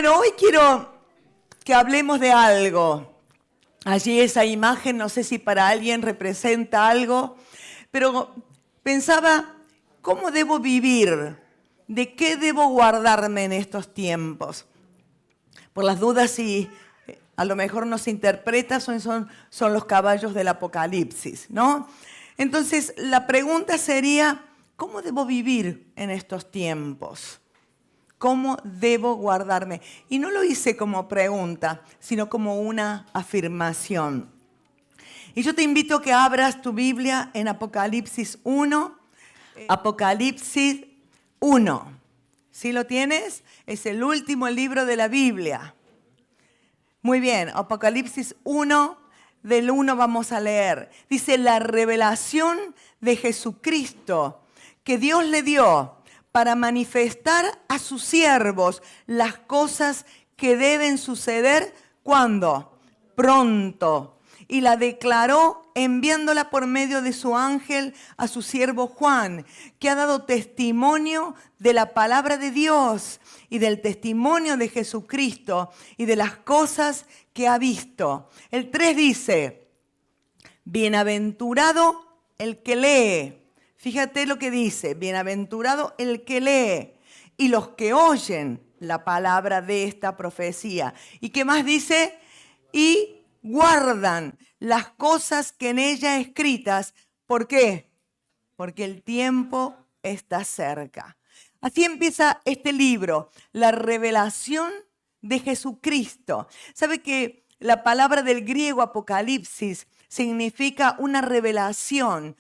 Bueno, hoy quiero que hablemos de algo. Allí esa imagen, no sé si para alguien representa algo, pero pensaba, ¿cómo debo vivir? ¿De qué debo guardarme en estos tiempos? Por las dudas, si a lo mejor no se interpreta, son los caballos del Apocalipsis, ¿no? Entonces, la pregunta sería, ¿cómo debo vivir en estos tiempos? ¿Cómo debo guardarme? Y no lo hice como pregunta, sino como una afirmación. Y yo te invito a que abras tu Biblia en Apocalipsis 1. Apocalipsis 1. ¿Sí lo tienes? Es el último libro de la Biblia. Muy bien, Apocalipsis 1, del 1 vamos a leer. Dice, la revelación de Jesucristo que Dios le dio para manifestar a sus siervos las cosas que deben suceder, ¿cuándo? Pronto. Y la declaró enviándola por medio de su ángel a su siervo Juan, que ha dado testimonio de la palabra de Dios y del testimonio de Jesucristo y de las cosas que ha visto. El 3 dice, bienaventurado el que lee. Fíjate lo que dice, bienaventurado el que lee y los que oyen la palabra de esta profecía. ¿Y qué más dice? Y guardan las cosas que en ella escritas. ¿Por qué? Porque el tiempo está cerca. Así empieza este libro, la revelación de Jesucristo. ¿Sabe que la palabra del griego Apocalipsis significa una revelación?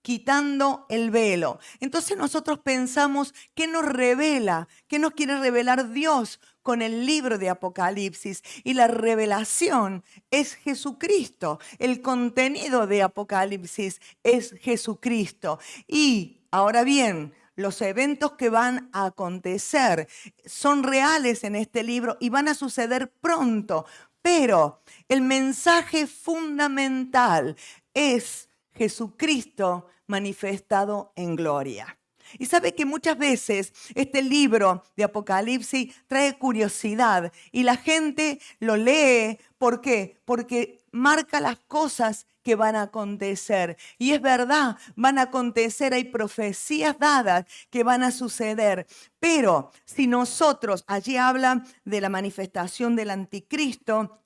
Quitando el velo. Entonces nosotros pensamos, ¿qué nos revela? ¿Qué nos quiere revelar Dios con el libro de Apocalipsis? Y la revelación es Jesucristo. El contenido de Apocalipsis es Jesucristo. Y ahora bien, los eventos que van a acontecer son reales en este libro y van a suceder pronto. Pero el mensaje fundamental es Jesucristo manifestado en gloria. Y sabe que muchas veces este libro de Apocalipsis trae curiosidad y la gente lo lee. ¿Por qué? Porque marca las cosas que van a acontecer. Y es verdad, van a acontecer, hay profecías dadas que van a suceder. Pero si nosotros, allí habla de la manifestación del anticristo,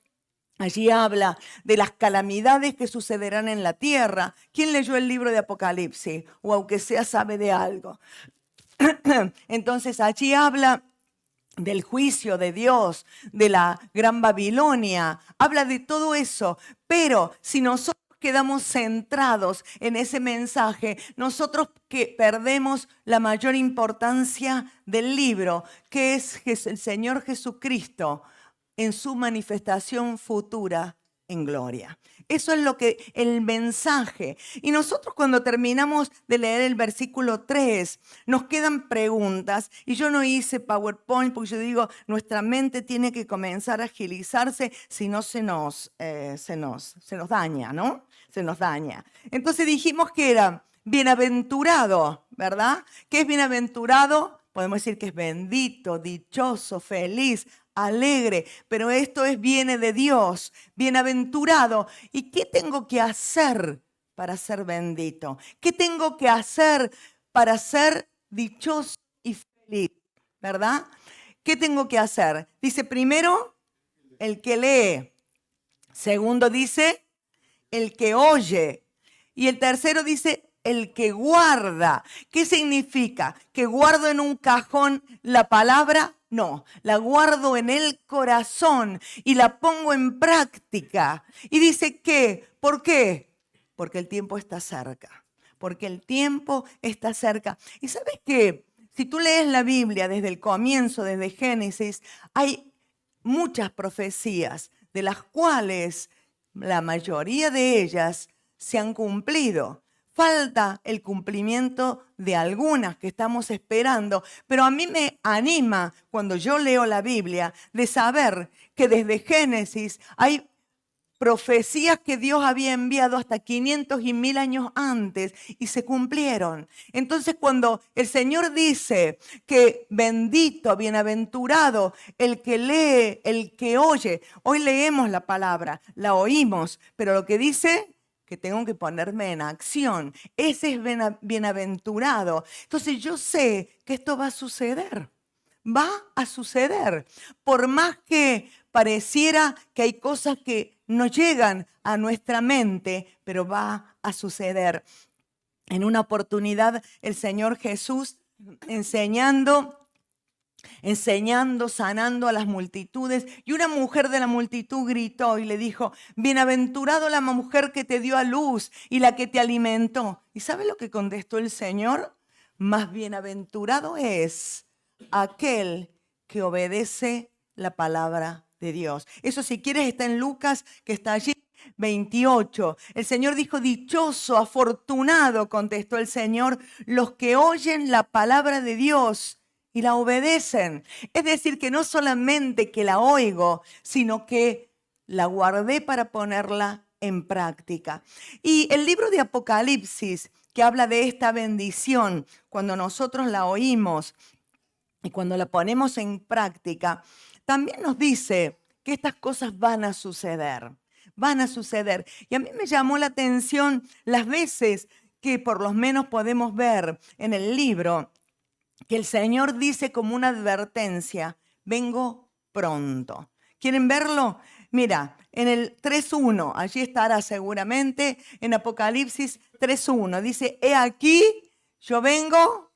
allí habla de las calamidades que sucederán en la tierra. ¿Quién leyó el libro de Apocalipsis? O aunque sea sabe de algo. Entonces allí habla del juicio de Dios, de la Gran Babilonia. Habla de todo eso. Pero si nosotros quedamos centrados en ese mensaje, nosotros que perdemos la mayor importancia del libro, que es el Señor Jesucristo en su manifestación futura en gloria. Eso es lo que el mensaje. Y nosotros cuando terminamos de leer el versículo 3, nos quedan preguntas. Y yo no hice PowerPoint porque yo digo, nuestra mente tiene que comenzar a agilizarse, si no se nos daña, ¿no? Se nos daña. Entonces dijimos que era bienaventurado, ¿verdad? ¿Qué es bienaventurado? Podemos decir que es bendito, dichoso, feliz, alegre, pero esto viene de Dios, bienaventurado. ¿Y qué tengo que hacer para ser bendito? ¿Qué tengo que hacer para ser dichoso y feliz? ¿Verdad? ¿Qué tengo que hacer? Dice primero, el que lee. Segundo dice, el que oye. Y el tercero dice, el que guarda. ¿Qué significa? ¿Que guardo en un cajón la palabra? No, la guardo en el corazón y la pongo en práctica. Y dice que, ¿por qué? Porque el tiempo está cerca. Porque el tiempo está cerca. Y sabes que si tú lees la Biblia desde el comienzo, desde Génesis, hay muchas profecías de las cuales la mayoría de ellas se han cumplido. Falta el cumplimiento de algunas que estamos esperando, pero a mí me anima cuando yo leo la Biblia de saber que desde Génesis hay profecías que Dios había enviado hasta 500 y 1000 años antes y se cumplieron. Entonces, cuando el Señor dice que bendito, bienaventurado, el que lee, el que oye, hoy leemos la palabra, la oímos, pero lo que dice que tengo que ponerme en acción. Ese es bienaventurado. Entonces yo sé que esto va a suceder. Va a suceder. Por más que pareciera que hay cosas que no llegan a nuestra mente, pero va a suceder. En una oportunidad el Señor Jesús enseñando, sanando a las multitudes. Y una mujer de la multitud gritó y le dijo, bienaventurado la mujer que te dio a luz y la que te alimentó. ¿Y sabe lo que contestó el Señor? Más bienaventurado es aquel que obedece la palabra de Dios. Eso, si quieres, está en Lucas, que está allí. 28. El Señor dijo, dichoso, afortunado, contestó el Señor, los que oyen la palabra de Dios y la obedecen. Es decir, que no solamente que la oigo, sino que la guardé para ponerla en práctica. Y el libro de Apocalipsis, que habla de esta bendición, cuando nosotros la oímos y cuando la ponemos en práctica, también nos dice que estas cosas van a suceder. Van a suceder. Y a mí me llamó la atención las veces que por lo menos podemos ver en el libro que el Señor dice como una advertencia, vengo pronto. ¿Quieren verlo? Mira, en el 3.1, allí estará seguramente, en Apocalipsis 3.1, dice, he aquí, yo vengo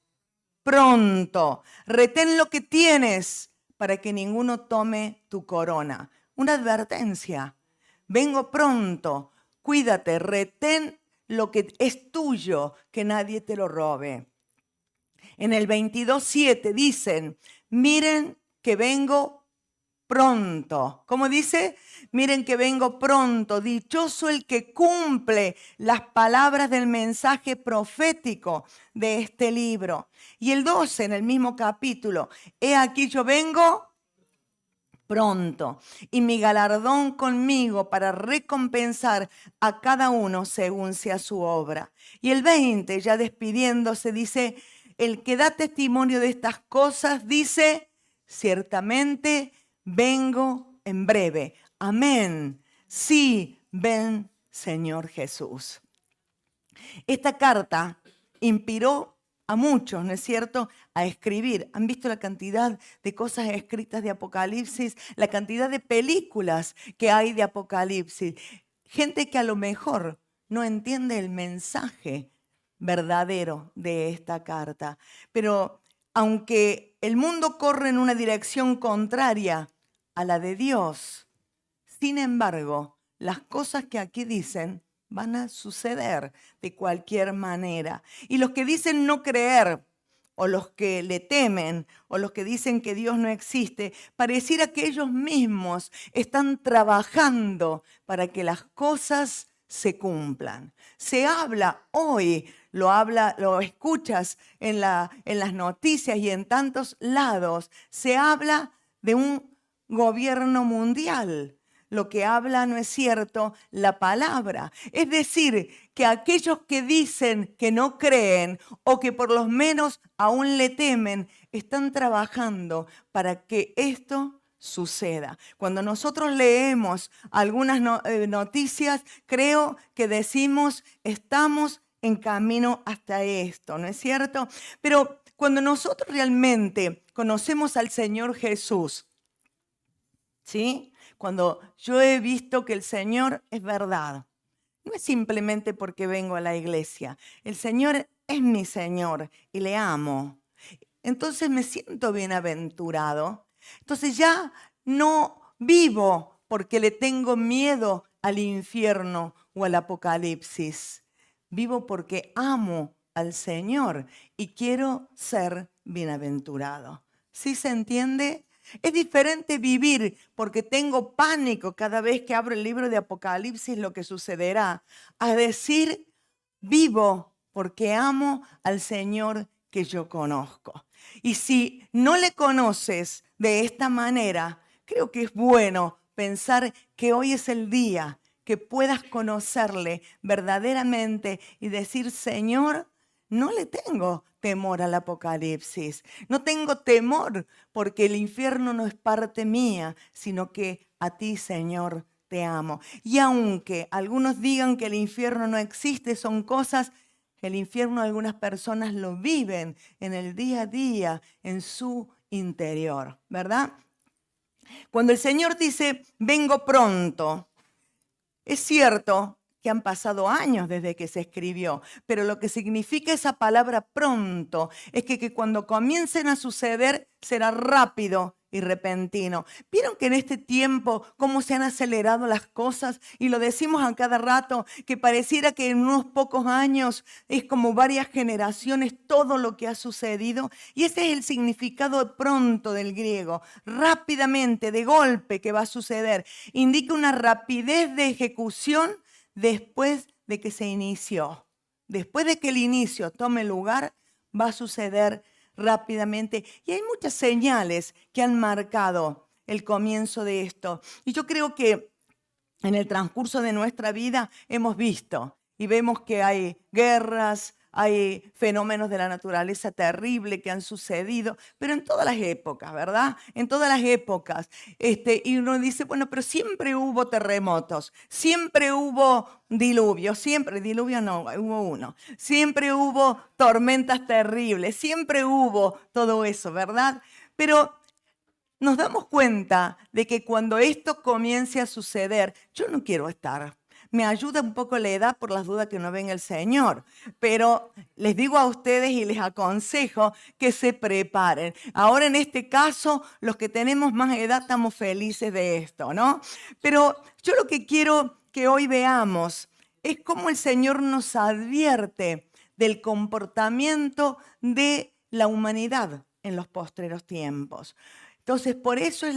pronto. Retén lo que tienes para que ninguno tome tu corona. Una advertencia. Vengo pronto. Cuídate, retén lo que es tuyo, que nadie te lo robe. En el 22.7 dicen, miren que vengo pronto. ¿Cómo dice? Miren que vengo pronto. Dichoso el que cumple las palabras del mensaje profético de este libro. Y el 12 en el mismo capítulo. He aquí yo vengo pronto y mi galardón conmigo para recompensar a cada uno según sea su obra. Y el 20, ya despidiéndose, dice, el que da testimonio de estas cosas dice, ciertamente vengo en breve. Amén. Sí, ven, Señor Jesús. Esta carta inspiró a muchos, ¿no es cierto?, a escribir. ¿Han visto la cantidad de cosas escritas de Apocalipsis? La cantidad de películas que hay de Apocalipsis. Gente que a lo mejor no entiende el mensaje verdadero de esta carta. Pero aunque el mundo corre en una dirección contraria a la de Dios, sin embargo, las cosas que aquí dicen van a suceder de cualquier manera. Y los que dicen no creer, o los que le temen, o los que dicen que Dios no existe, pareciera que ellos mismos están trabajando para que las cosas se cumplan. Se habla hoy, lo escuchas en las noticias y en tantos lados, se habla de un gobierno mundial. Lo que habla, ¿no es cierto?, la palabra. Es decir, que aquellos que dicen que no creen o que por lo menos aún le temen, están trabajando para que esto suceda. Cuando nosotros leemos algunas noticias, creo que decimos, estamos en camino hasta esto, ¿no es cierto? Pero cuando nosotros realmente conocemos al Señor Jesús, ¿sí? Cuando yo he visto que el Señor es verdad, no es simplemente porque vengo a la iglesia. El Señor es mi Señor y le amo. Entonces me siento bienaventurado. Entonces ya no vivo porque le tengo miedo al infierno o al apocalipsis. Vivo porque amo al Señor y quiero ser bienaventurado. ¿Sí se entiende? Es diferente vivir porque tengo pánico cada vez que abro el libro de Apocalipsis lo que sucederá, a decir vivo porque amo al Señor que yo conozco. Y si no le conoces de esta manera, creo que es bueno pensar que hoy es el día que puedas conocerle verdaderamente y decir, Señor, no le tengo temor al apocalipsis. No tengo temor porque el infierno no es parte mía, sino que a ti, Señor, te amo. Y aunque algunos digan que el infierno no existe, son cosas, el infierno algunas personas lo viven en el día a día, en su interior, ¿verdad? Cuando el Señor dice, vengo pronto, es cierto que han pasado años desde que se escribió, pero lo que significa esa palabra pronto es que cuando comiencen a suceder será rápido y repentino. ¿Vieron que en este tiempo cómo se han acelerado las cosas? Y lo decimos a cada rato, que pareciera que en unos pocos años es como varias generaciones todo lo que ha sucedido. Y ese es el significado pronto del griego, rápidamente, de golpe que va a suceder. Indica una rapidez de ejecución después de que se inició. Después de que el inicio tome lugar, va a suceder rápidamente. Y hay muchas señales que han marcado el comienzo de esto. Y yo creo que en el transcurso de nuestra vida hemos visto y vemos que hay guerras, hay fenómenos de la naturaleza terrible que han sucedido, pero en todas las épocas, ¿verdad? En todas las épocas. Y uno dice, bueno, pero siempre hubo terremotos, siempre hubo diluvios, siempre, diluvio no, hubo uno. Siempre hubo tormentas terribles, siempre hubo todo eso, ¿verdad? Pero nos damos cuenta de que cuando esto comience a suceder, yo no quiero estar. Me ayuda un poco la edad por las dudas que no venga el Señor. Pero les digo a ustedes y les aconsejo que se preparen. Ahora en este caso, los que tenemos más edad estamos felices de esto, ¿no? Pero yo lo que quiero que hoy veamos es cómo el Señor nos advierte del comportamiento de la humanidad en los postreros tiempos. Entonces, por eso es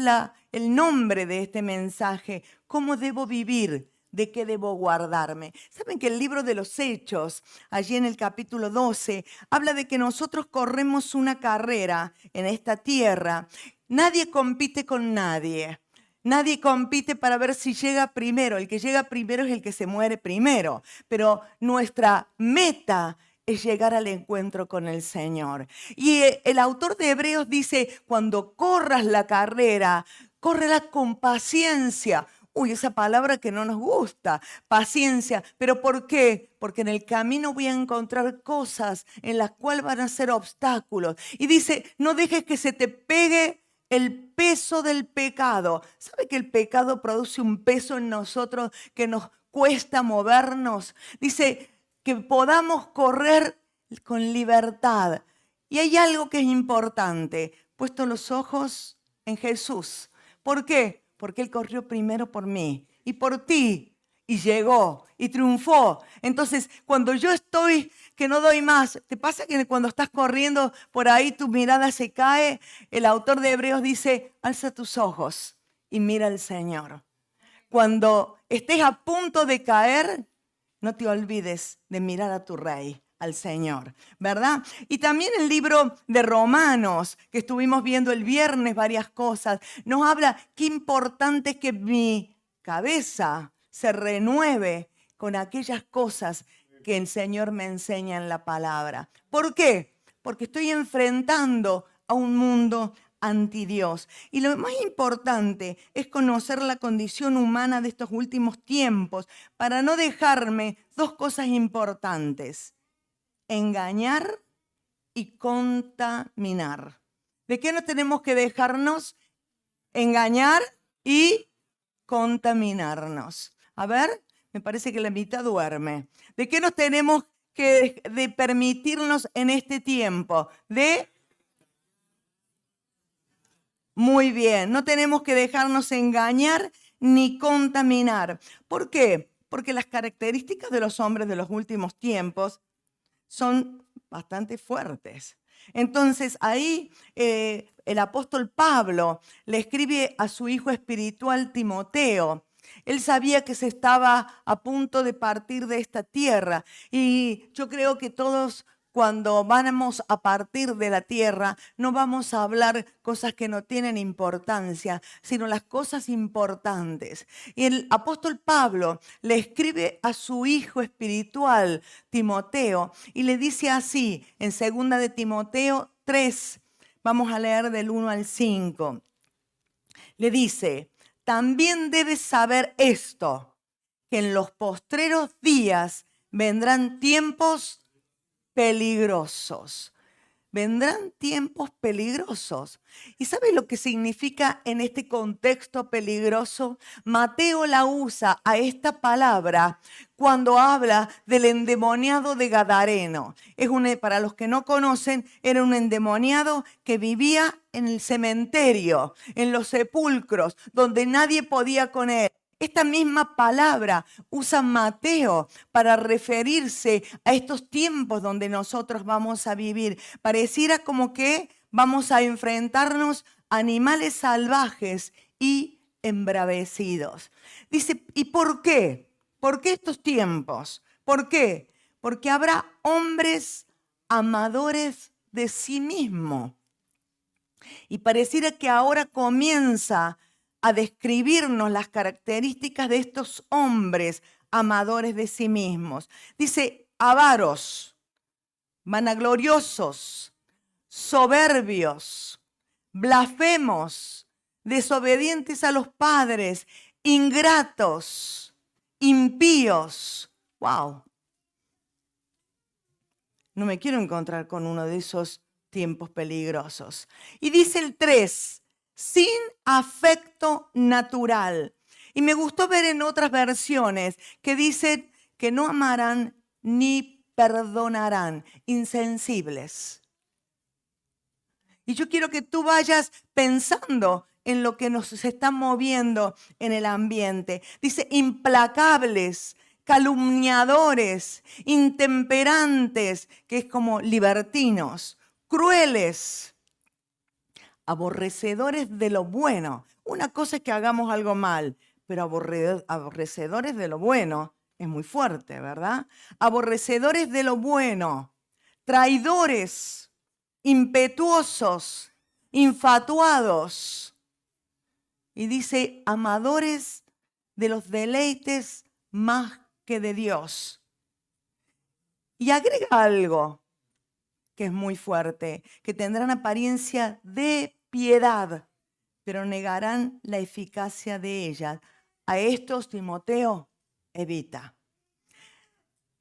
el nombre de este mensaje, ¿cómo debo vivir? ¿De qué debo guardarme? Saben que el libro de los Hechos, allí en el capítulo 12, habla de que nosotros corremos una carrera en esta tierra. Nadie compite con nadie. Nadie compite para ver si llega primero. El que llega primero es el que se muere primero. Pero nuestra meta es llegar al encuentro con el Señor. Y el autor de Hebreos dice, cuando corras la carrera, córrela con paciencia. Uy, esa palabra que no nos gusta, paciencia. ¿Pero por qué? Porque en el camino voy a encontrar cosas en las cuales van a ser obstáculos. Y dice, no dejes que se te pegue el peso del pecado. ¿Sabe que el pecado produce un peso en nosotros que nos cuesta movernos? Dice que podamos correr con libertad. Y hay algo que es importante, puesto los ojos en Jesús. ¿Por qué? Porque Él corrió primero por mí y por ti y llegó y triunfó. Entonces, cuando yo estoy que no doy más, ¿te pasa que cuando estás corriendo por ahí tu mirada se cae? El autor de Hebreos dice, alza tus ojos y mira al Señor. Cuando estés a punto de caer, no te olvides de mirar a tu Rey, al Señor, ¿verdad? Y también el libro de Romanos, que estuvimos viendo el viernes varias cosas, nos habla qué importante es que mi cabeza se renueve con aquellas cosas que el Señor me enseña en la palabra. ¿Por qué? Porque estoy enfrentando a un mundo anti Dios. Y lo más importante es conocer la condición humana de estos últimos tiempos para no dejarme dos cosas importantes: engañar y contaminar. ¿De qué no tenemos que dejarnos engañar y contaminarnos? A ver, me parece que la mitad duerme. ¿De qué nos tenemos que permitirnos en este tiempo? Muy bien, no tenemos que dejarnos engañar ni contaminar. ¿Por qué? Porque las características de los hombres de los últimos tiempos son bastante fuertes. Entonces ahí el apóstol Pablo le escribe a su hijo espiritual Timoteo. Él sabía que se estaba a punto de partir de esta tierra y yo creo que todos cuando vamos a partir de la tierra, no vamos a hablar cosas que no tienen importancia, sino las cosas importantes. Y el apóstol Pablo le escribe a su hijo espiritual, Timoteo, y le dice así, en 2 de Timoteo 3, vamos a leer del 1 al 5. Le dice, también debes saber esto, que en los postreros días vendrán tiempos peligrosos. Vendrán tiempos peligrosos. ¿Y sabe lo que significa en este contexto peligroso? Mateo la usa a esta palabra cuando habla del endemoniado de Gadareno. Para los que no conocen, era un endemoniado que vivía en el cementerio, en los sepulcros, donde nadie podía con él. Esta misma palabra usa Mateo para referirse a estos tiempos donde nosotros vamos a vivir. Pareciera como que vamos a enfrentarnos a animales salvajes y embravecidos. Dice, ¿y por qué? ¿Por qué estos tiempos? ¿Por qué? Porque habrá hombres amadores de sí mismo. Y pareciera que ahora comienza a describirnos las características de estos hombres amadores de sí mismos. Dice, avaros, vanagloriosos, soberbios, blasfemos, desobedientes a los padres, ingratos, impíos. ¡Wow! No me quiero encontrar con uno de esos tiempos peligrosos. Y dice el 3, sin afecto natural. Y me gustó ver en otras versiones que dicen que no amarán ni perdonarán, insensibles. Y yo quiero que tú vayas pensando en lo que nos está moviendo en el ambiente. Dice, implacables, calumniadores, intemperantes, que es como libertinos, crueles, aborrecedores de lo bueno. Una cosa es que hagamos algo mal, pero aborrecedores de lo bueno es muy fuerte, ¿verdad? Aborrecedores de lo bueno, traidores, impetuosos, infatuados. Y dice, amadores de los deleites más que de Dios. Y agrega algo que es muy fuerte, que tendrán apariencia de piedad, pero negarán la eficacia de ella. A estos, Timoteo, evita.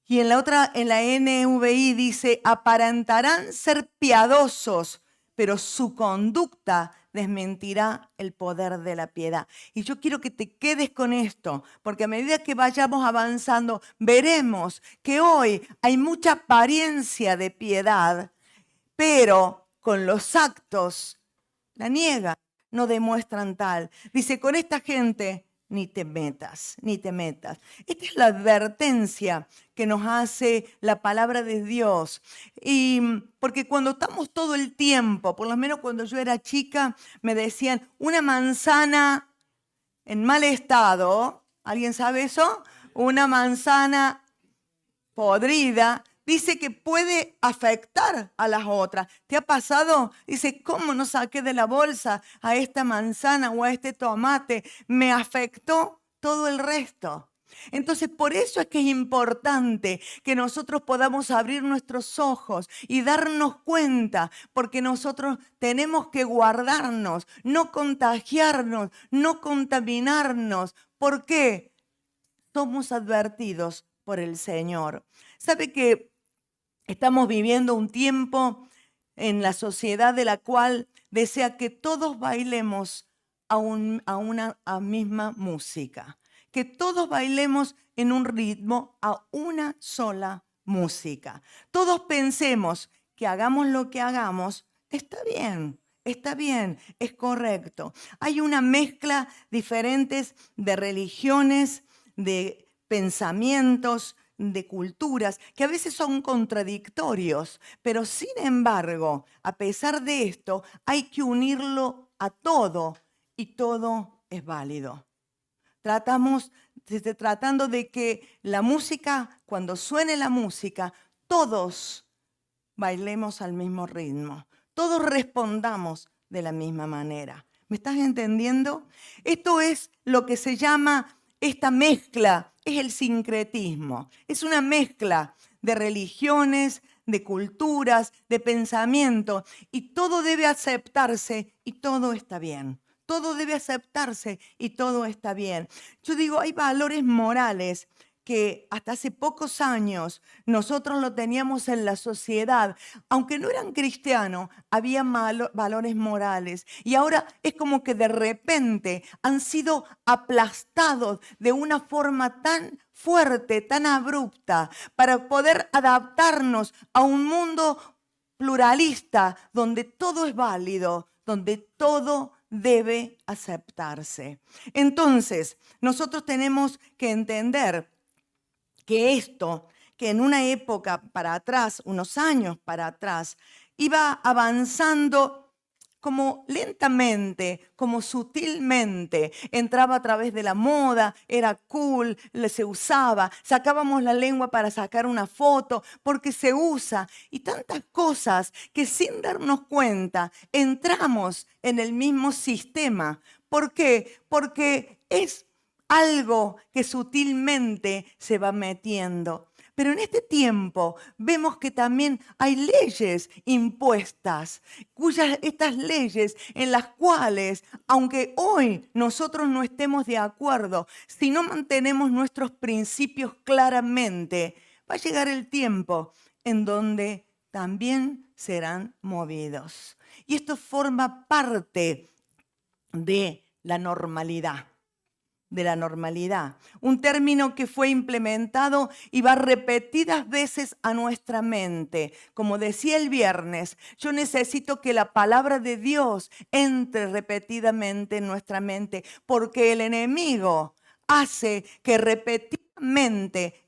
Y en la NVI dice, aparentarán ser piadosos, pero su conducta desmentirá el poder de la piedad. Y yo quiero que te quedes con esto, porque a medida que vayamos avanzando, veremos que hoy hay mucha apariencia de piedad, pero con los actos la niegan, no demuestran tal. Dice, con esta gente ni te metas, ni te metas. Esta es la advertencia que nos hace la palabra de Dios. Y porque cuando estamos todo el tiempo, por lo menos cuando yo era chica, me decían, una manzana en mal estado, ¿alguien sabe eso? Una manzana podrida, dice que puede afectar a las otras. ¿Te ha pasado? Dice, ¿cómo no saqué de la bolsa a esta manzana o a este tomate? Me afectó todo el resto. Entonces, por eso es que es importante que nosotros podamos abrir nuestros ojos y darnos cuenta, porque nosotros tenemos que guardarnos, no contagiarnos, no contaminarnos. ¿Por qué? Somos advertidos por el Señor. ¿Sabe que estamos viviendo un tiempo en la sociedad de la cual desea que todos bailemos a una misma música? Que todos bailemos en un ritmo a una sola música. Todos pensemos que hagamos lo que hagamos, está bien, es correcto. Hay una mezcla diferentes de religiones, de pensamientos, de culturas, que a veces son contradictorios, pero sin embargo, a pesar de esto, hay que unirlo a todo y todo es válido. Tratando de que la música, cuando suene la música, todos bailemos al mismo ritmo, todos respondamos de la misma manera. ¿Me estás entendiendo? Esto es lo que se llama esta mezcla, es el sincretismo. Es una mezcla de religiones, de culturas, de pensamientos, y todo debe aceptarse y todo está bien. Todo debe aceptarse y todo está bien. Yo digo, hay valores morales que hasta hace pocos años nosotros lo teníamos en la sociedad. Aunque no eran cristianos, había valores morales. Y ahora es como que de repente han sido aplastados de una forma tan fuerte, tan abrupta, para poder adaptarnos a un mundo pluralista, donde todo es válido, donde todo debe aceptarse. Entonces, nosotros tenemos que entender que esto, que en una época para atrás, unos años para atrás, iba avanzando como lentamente, como sutilmente, entraba a través de la moda, era cool, se usaba, sacábamos la lengua para sacar una foto, porque se usa, y tantas cosas que sin darnos cuenta entramos en el mismo sistema. ¿Por qué? Porque es algo que sutilmente se va metiendo. Pero en este tiempo vemos que también hay leyes impuestas, estas leyes en las cuales, aunque hoy nosotros no estemos de acuerdo, si no mantenemos nuestros principios claramente, va a llegar el tiempo en donde también serán movidos. Y esto forma parte de la normalidad. De la normalidad. Un término que fue implementado y va repetidas veces a nuestra mente. Como decía el viernes, yo necesito que la palabra de Dios entre repetidamente en nuestra mente, porque el enemigo hace que repetidamente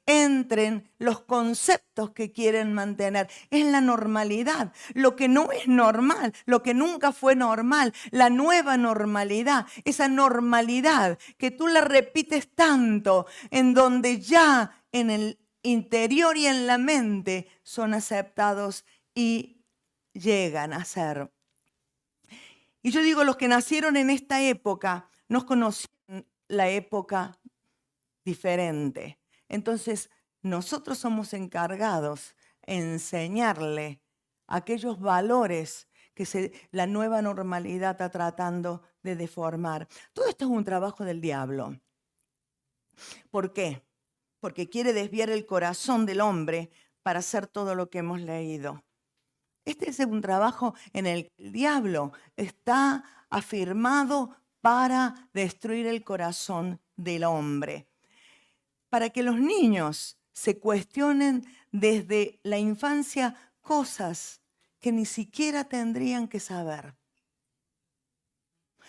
entren los conceptos que quieren mantener. Es la normalidad, lo que no es normal, lo que nunca fue normal, la nueva normalidad, esa normalidad que tú la repites tanto, en donde ya en el interior y en la mente son aceptados y llegan a ser. Y yo digo, los que nacieron en esta época nos conocían la época diferente. Entonces, nosotros somos encargados de enseñarle aquellos valores que la nueva normalidad está tratando de deformar. Todo esto es un trabajo del diablo. ¿Por qué? Porque quiere desviar el corazón del hombre para hacer todo lo que hemos leído. Este es un trabajo en el que el diablo está afirmado para destruir el corazón del hombre. Para que los niños se cuestionen desde la infancia cosas que ni siquiera tendrían que saber.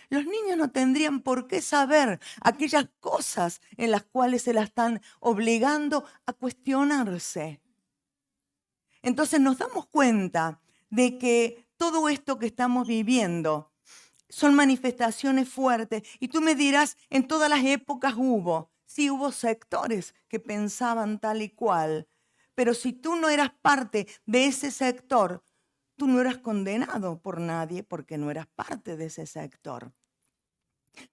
Los niños no tendrían por qué saber aquellas cosas en las cuales se las están obligando a cuestionarse. Entonces nos damos cuenta de que todo esto que estamos viviendo son manifestaciones fuertes. Y tú me dirás, en todas las épocas hubo. Sí, hubo sectores que pensaban tal y cual. Pero si tú no eras parte de ese sector, tú no eras condenado por nadie porque no eras parte de ese sector.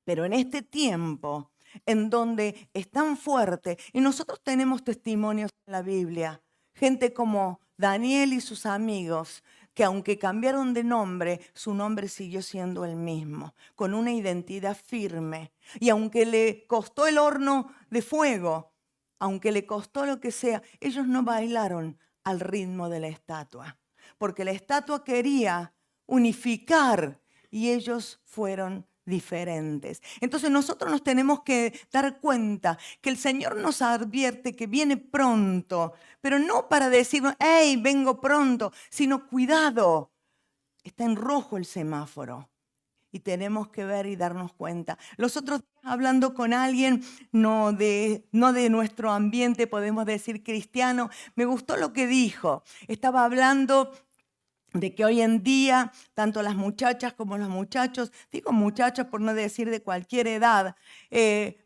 Pero en este tiempo, en donde es tan fuerte, y nosotros tenemos testimonios en la Biblia, gente como Daniel y sus amigos, que aunque cambiaron de nombre, su nombre siguió siendo el mismo, con una identidad firme. Y aunque le costó el horno de fuego, aunque le costó lo que sea, ellos no bailaron al ritmo de la estatua, porque la estatua quería unificar y ellos fueron diferentes. Entonces nosotros nos tenemos que dar cuenta que el Señor nos advierte que viene pronto, pero no para decirnos, hey, vengo pronto, sino cuidado, está en rojo el semáforo. Y tenemos que ver y darnos cuenta. Los otros días hablando con alguien, no de nuestro ambiente, podemos decir cristiano, me gustó lo que dijo. Estaba hablando de que hoy en día, tanto las muchachas como los muchachos, digo muchachas por no decir de cualquier edad,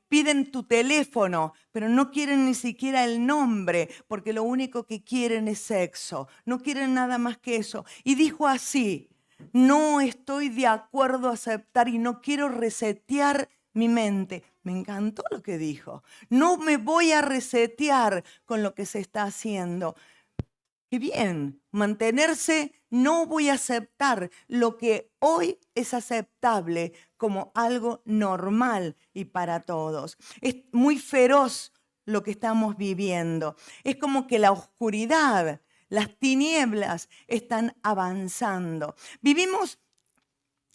piden tu teléfono, pero no quieren ni siquiera el nombre, porque lo único que quieren es sexo. No quieren nada más que eso. Y dijo así: no estoy de acuerdo a aceptar y no quiero resetear mi mente. Me encantó lo que dijo. No me voy a resetear con lo que se está haciendo. Qué bien, mantenerse, no voy a aceptar lo que hoy es aceptable como algo normal y para todos. Es muy feroz lo que estamos viviendo. Es como que la oscuridad, las tinieblas están avanzando. Vivimos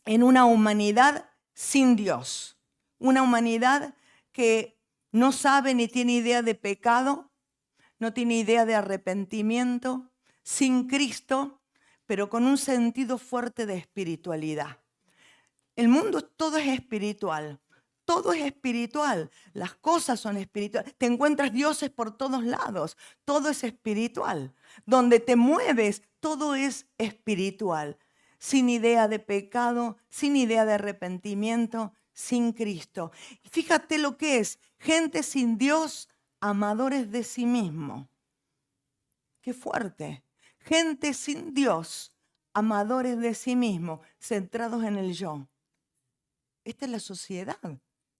en una humanidad sin Dios, una humanidad que no sabe ni tiene idea de pecado, no tiene idea de arrepentimiento, sin Cristo, pero con un sentido fuerte de espiritualidad. El mundo todo es espiritual, todo es espiritual, las cosas son espirituales. Te encuentras dioses por todos lados, todo es espiritual. Donde te mueves, todo es espiritual. Sin idea de pecado, sin idea de arrepentimiento, sin Cristo. Fíjate lo que es, gente sin Dios, amadores de sí mismo. Qué fuerte. Gente sin Dios, amadores de sí mismo, centrados en el yo. Esta es la sociedad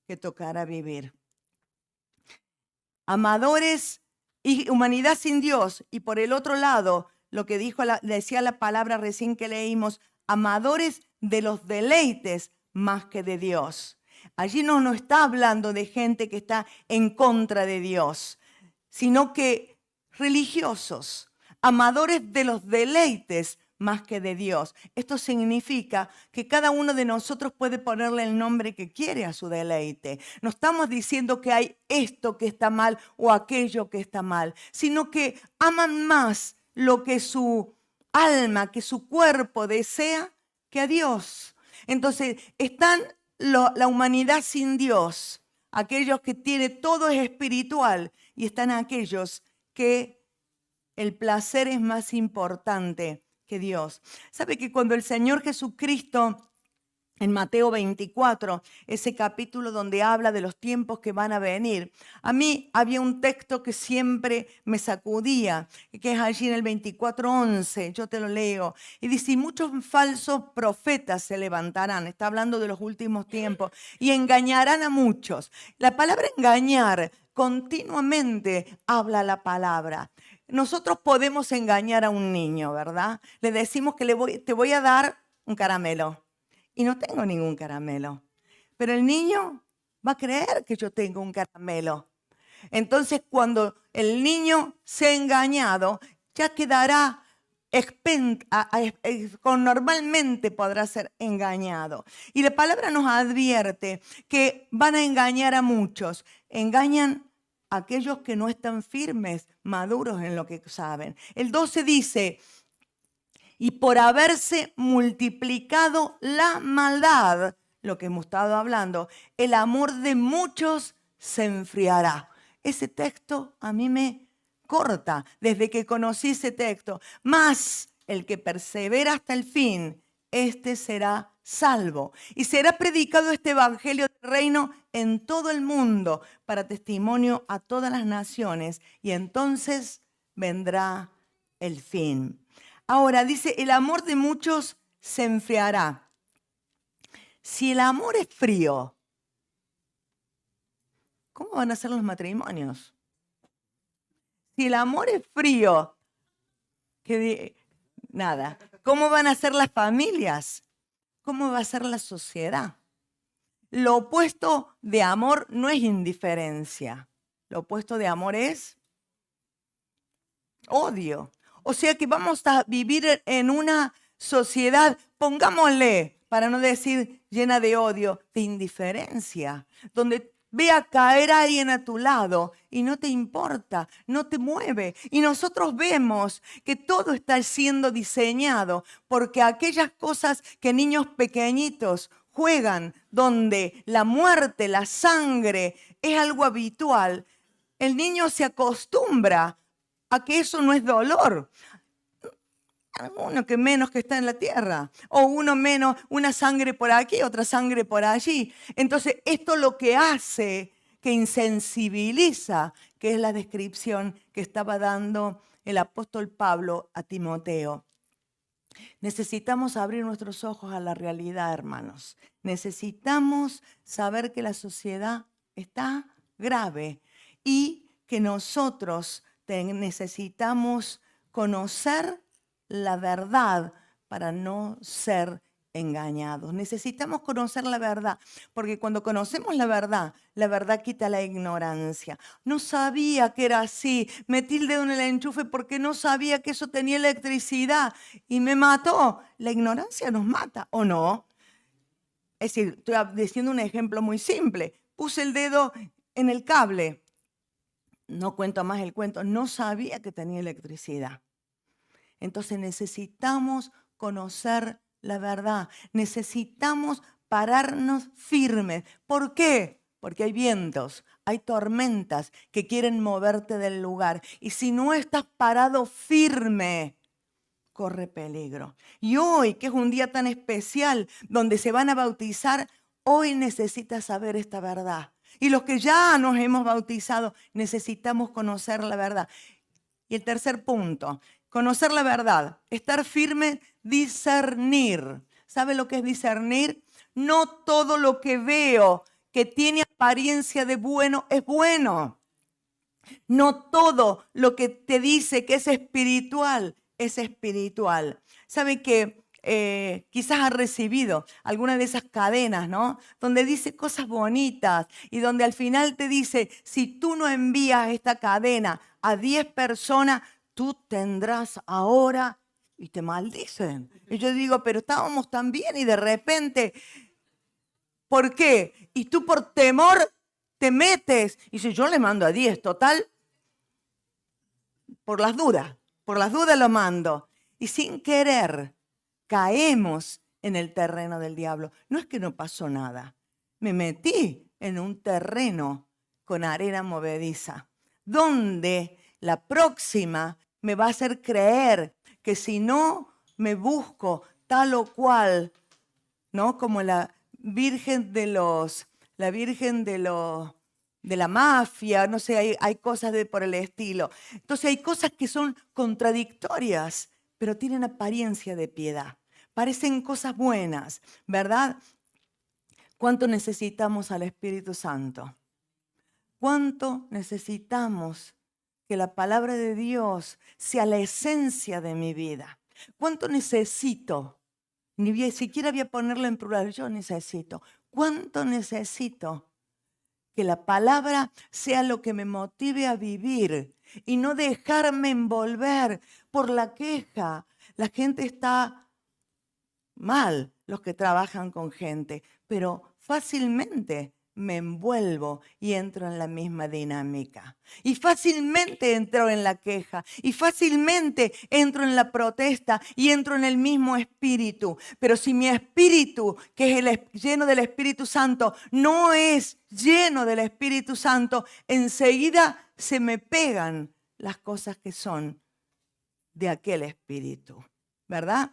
que tocará vivir. Amadores y humanidad sin Dios. Y por el otro lado, lo que decía la palabra recién que leímos, amadores de los deleites más que de Dios. Allí no nos está hablando de gente que está en contra de Dios, sino que religiosos, amadores de los deleites más que de Dios. Esto significa que cada uno de nosotros puede ponerle el nombre que quiere a su deleite. No estamos diciendo que hay esto que está mal o aquello que está mal, sino que aman más lo que su alma, que su cuerpo desea que a Dios. Entonces, están la humanidad sin Dios, aquellos que tienen todo es espiritual, y están aquellos que el placer es más importante que Dios. ¿Sabe que cuando el Señor Jesucristo, en Mateo 24, ese capítulo donde habla de los tiempos que van a venir, a mí había un texto que siempre me sacudía, que es allí en el 24:11, yo te lo leo, y dice: y muchos falsos profetas se levantarán, está hablando de los últimos tiempos, y engañarán a muchos. La palabra engañar continuamente habla la palabra. Nosotros podemos engañar a un niño, ¿verdad? Le decimos que te voy a dar un caramelo. Y no tengo ningún caramelo. Pero el niño va a creer que yo tengo un caramelo. Entonces, cuando el niño sea engañado, ya quedará normalmente podrá ser engañado. Y la palabra nos advierte que van a engañar a muchos. Engañan a aquellos que no están firmes, maduros en lo que saben. El 12 dice: y por haberse multiplicado la maldad, lo que hemos estado hablando, el amor de muchos se enfriará. Ese texto a mí me corta desde que conocí ese texto. Mas el que persevera hasta el fin, este será salvo. Y será predicado este evangelio del reino en todo el mundo para testimonio a todas las naciones. Y entonces vendrá el fin. Ahora dice: el amor de muchos se enfriará. Si el amor es frío, ¿cómo van a ser los matrimonios? Si el amor es frío, nada. ¿Cómo van a ser las familias? ¿Cómo va a ser la sociedad? Lo opuesto de amor no es indiferencia. Lo opuesto de amor es odio. O sea que vamos a vivir en una sociedad, pongámosle, para no decir llena de odio, de indiferencia, donde vea caer a alguien a tu lado y no te importa, no te mueve. Y nosotros vemos que todo está siendo diseñado porque aquellas cosas que niños pequeñitos juegan, donde la muerte, la sangre es algo habitual, el niño se acostumbra a que eso no es dolor. Uno que menos que está en la tierra, o uno menos, una sangre por aquí, otra sangre por allí. Entonces, esto lo que hace que insensibiliza, que es la descripción que estaba dando el apóstol Pablo a Timoteo. Necesitamos abrir nuestros ojos a la realidad, hermanos. Necesitamos saber que la sociedad está grave y que nosotros necesitamos conocer la verdad para no ser engañados. Necesitamos conocer la verdad, porque cuando conocemos la verdad quita la ignorancia. No sabía que era así, metí el dedo en el enchufe porque no sabía que eso tenía electricidad y me mató. La ignorancia nos mata, ¿o no? Es decir, estoy diciendo un ejemplo muy simple. Puse el dedo en el cable, no cuento más el cuento, no sabía que tenía electricidad. Entonces necesitamos conocer la verdad. Necesitamos pararnos firmes. ¿Por qué? Porque hay vientos, hay tormentas que quieren moverte del lugar. Y si no estás parado firme, corre peligro. Y hoy, que es un día tan especial, donde se van a bautizar, hoy necesitas saber esta verdad. Y los que ya nos hemos bautizado, necesitamos conocer la verdad. Y el tercer punto, conocer la verdad, estar firme, discernir. ¿Sabe lo que es discernir? No todo lo que veo que tiene apariencia de bueno es bueno. No todo lo que te dice que es espiritual es espiritual. ¿Sabe que quizás has recibido alguna de esas cadenas, ¿no? Donde dice cosas bonitas y donde al final te dice, si tú no envías esta cadena a 10 personas, tú tendrás ahora, y te maldicen. Y yo digo, pero estábamos tan bien y de repente, ¿por qué? Y tú por temor te metes. Y si yo le mando a 10, total, por las dudas lo mando. Y sin querer caemos en el terreno del diablo. No es que no pasó nada. Me metí en un terreno con arena movediza, donde la próxima me va a hacer creer que si no me busco tal o cual, ¿no? Como la virgen de la mafia, no sé, hay cosas por el estilo. Entonces hay cosas que son contradictorias, pero tienen apariencia de piedad. Parecen cosas buenas, ¿verdad? ¿Cuánto necesitamos al Espíritu Santo? ¿Cuánto necesitamos que la palabra de Dios sea la esencia de mi vida? ¿Cuánto necesito? Ni siquiera voy a ponerlo en plural, yo necesito. ¿Cuánto necesito que la palabra sea lo que me motive a vivir y no dejarme envolver por la queja? La gente está mal, los que trabajan con gente, pero fácilmente me envuelvo y entro en la misma dinámica. Y fácilmente entro en la queja. Y fácilmente entro en la protesta y entro en el mismo espíritu. Pero si mi espíritu, que es lleno del Espíritu Santo, no es lleno del Espíritu Santo, enseguida se me pegan las cosas que son de aquel espíritu. ¿Verdad?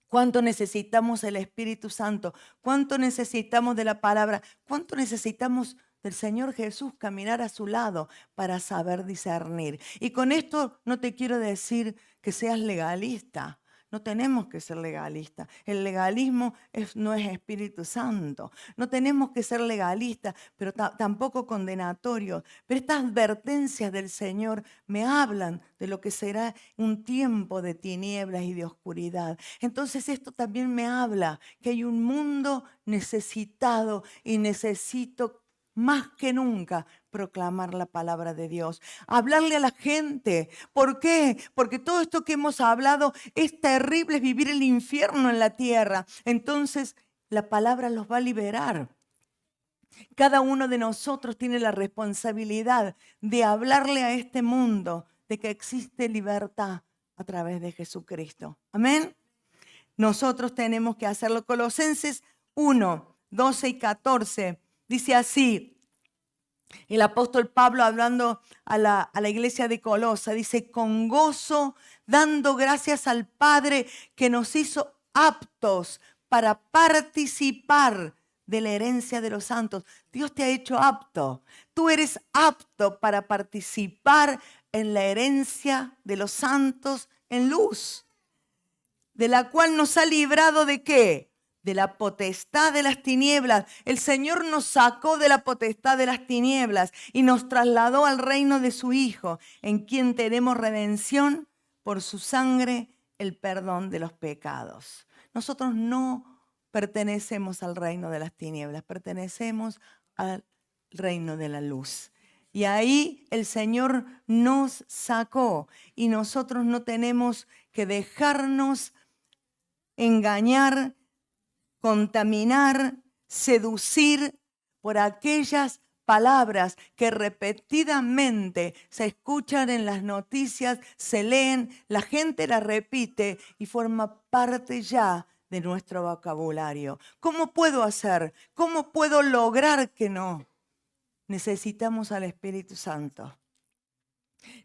¿Cuánto necesitamos el Espíritu Santo? ¿Cuánto necesitamos de la palabra? ¿Cuánto necesitamos del Señor Jesús caminar a su lado para saber discernir? Y con esto no te quiero decir que seas legalista. No tenemos que ser legalistas. El legalismo no es Espíritu Santo. No tenemos que ser legalistas, pero tampoco condenatorios. Pero estas advertencias del Señor me hablan de lo que será un tiempo de tinieblas y de oscuridad. Entonces esto también me habla que hay un mundo necesitado y necesito más que nunca proclamar la palabra de Dios, hablarle a la gente. ¿Por qué? Porque todo esto que hemos hablado es terrible, es vivir el infierno en la tierra. Entonces la palabra los va a liberar. Cada uno de nosotros tiene la responsabilidad de hablarle a este mundo de que existe libertad a través de Jesucristo. Amén. Nosotros tenemos que hacerlo. Colosenses 1, 12 y 14 dice así. El apóstol Pablo hablando a la iglesia de Colosa dice, con gozo, dando gracias al Padre que nos hizo aptos para participar de la herencia de los santos. Dios te ha hecho apto. Tú eres apto para participar en la herencia de los santos en luz, de la cual nos ha librado ¿de qué? De la potestad de las tinieblas. El Señor nos sacó de la potestad de las tinieblas y nos trasladó al reino de su Hijo, en quien tenemos redención por su sangre, el perdón de los pecados. Nosotros no pertenecemos al reino de las tinieblas, pertenecemos al reino de la luz. Y ahí el Señor nos sacó y nosotros no tenemos que dejarnos engañar, contaminar, seducir por aquellas palabras que repetidamente se escuchan en las noticias, se leen, la gente las repite y forma parte ya de nuestro vocabulario. ¿Cómo puedo hacer? ¿Cómo puedo lograr que no? Necesitamos al Espíritu Santo.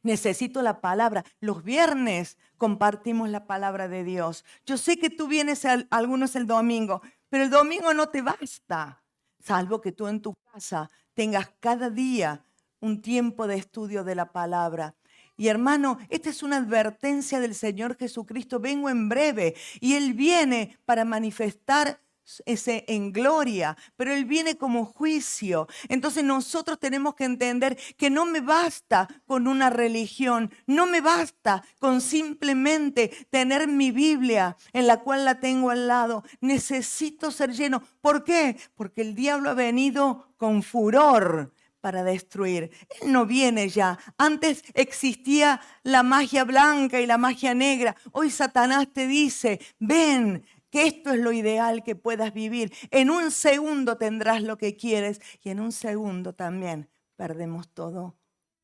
Necesito la palabra. Los viernes compartimos la palabra de Dios. Yo sé que tú vienes algunos el domingo, pero el domingo no te basta, salvo que tú en tu casa tengas cada día un tiempo de estudio de la palabra. Y hermano, esta es una advertencia del Señor Jesucristo. Vengo en breve y Él viene para manifestar ese en gloria, pero Él viene como juicio. Entonces nosotros tenemos que entender que no me basta con una religión, no me basta con simplemente tener mi Biblia en la cual la tengo al lado. Necesito ser lleno. ¿Por qué? Porque el diablo ha venido con furor para destruir. Él no viene ya. Antes existía la magia blanca y la magia negra. Hoy Satanás te dice, ven, que esto es lo ideal que puedas vivir. En un segundo tendrás lo que quieres y en un segundo también perdemos todo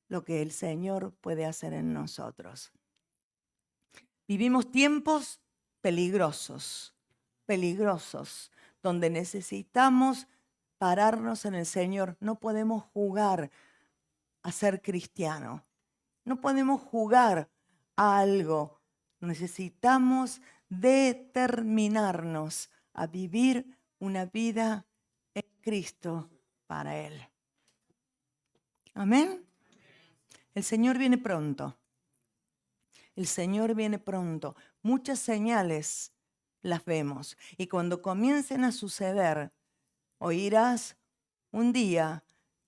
lo que el Señor puede hacer en nosotros. Vivimos tiempos peligrosos, donde necesitamos pararnos en el Señor. No podemos jugar a ser cristiano. No podemos jugar a algo. Necesitamos determinarnos a vivir una vida en Cristo para Él. Amén. El Señor viene pronto. El Señor viene pronto. Muchas señales las vemos. Y cuando comiencen a suceder, oirás un día,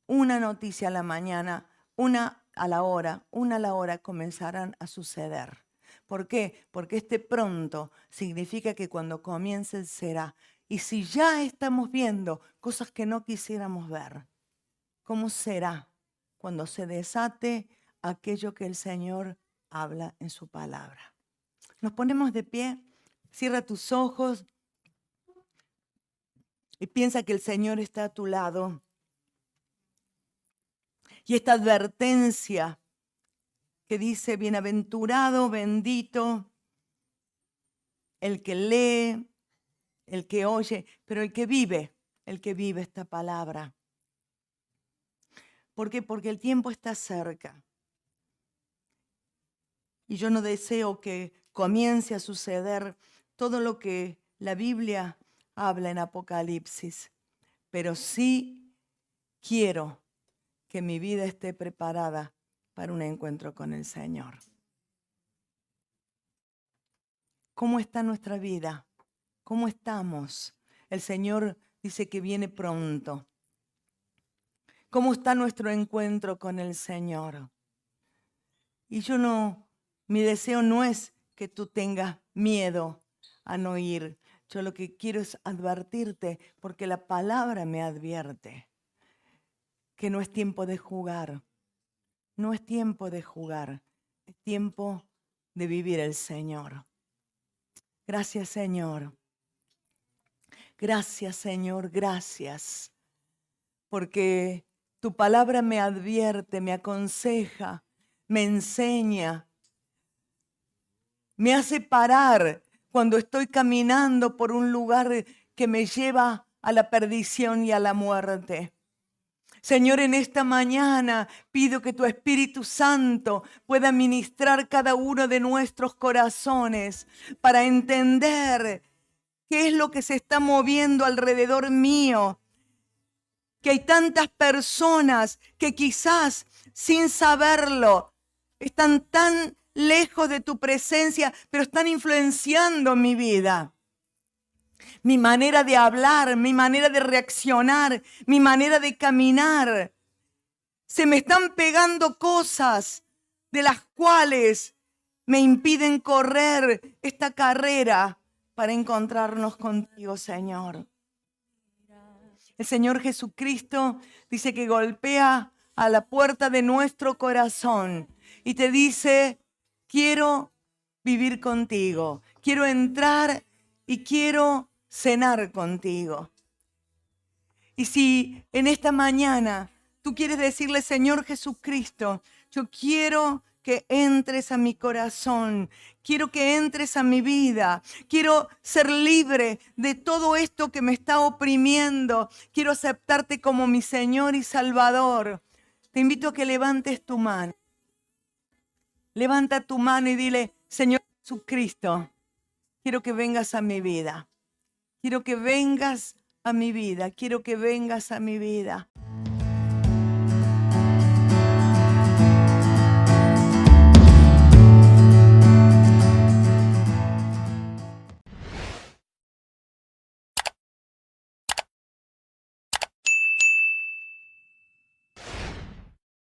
una noticia a la mañana, una a la hora comenzarán a suceder. ¿Por qué? Porque este pronto significa que cuando comience será. Y si ya estamos viendo cosas que no quisiéramos ver, ¿cómo será cuando se desate aquello que el Señor habla en su palabra? Nos ponemos de pie, cierra tus ojos y piensa que el Señor está a tu lado. Y esta advertencia que dice, bienaventurado, bendito, el que lee, el que oye, pero el que vive esta palabra. ¿Por qué? Porque el tiempo está cerca. Y yo no deseo que comience a suceder todo lo que la Biblia habla en Apocalipsis, pero sí quiero que mi vida esté preparada para un encuentro con el Señor. ¿Cómo está nuestra vida? ¿Cómo estamos? El Señor dice que viene pronto. ¿Cómo está nuestro encuentro con el Señor? Y mi deseo no es que tú tengas miedo a no ir. Yo lo que quiero es advertirte, porque la palabra me advierte que no es tiempo de jugar. No es tiempo de jugar, es tiempo de vivir el Señor. Gracias, Señor. Gracias, Señor, gracias. Porque tu palabra me advierte, me aconseja, me enseña, me hace parar cuando estoy caminando por un lugar que me lleva a la perdición y a la muerte. Señor, en esta mañana pido que tu Espíritu Santo pueda ministrar cada uno de nuestros corazones para entender qué es lo que se está moviendo alrededor mío. Que hay tantas personas que quizás sin saberlo están tan lejos de tu presencia, pero están influenciando mi vida. Mi manera de hablar, mi manera de reaccionar, mi manera de caminar. Se me están pegando cosas de las cuales me impiden correr esta carrera para encontrarnos contigo, Señor. El Señor Jesucristo dice que golpea a la puerta de nuestro corazón y te dice, quiero vivir contigo, quiero entrar y quiero cenar contigo. Y si en esta mañana tú quieres decirle, Señor Jesucristo, yo quiero que entres a mi corazón, quiero que entres a mi vida, quiero ser libre de todo esto que me está oprimiendo, quiero aceptarte como mi Señor y Salvador. Te invito a que levantes tu mano. Levanta tu mano y dile, Señor Jesucristo, quiero que vengas a mi vida. Quiero que vengas a mi vida, quiero que vengas a mi vida.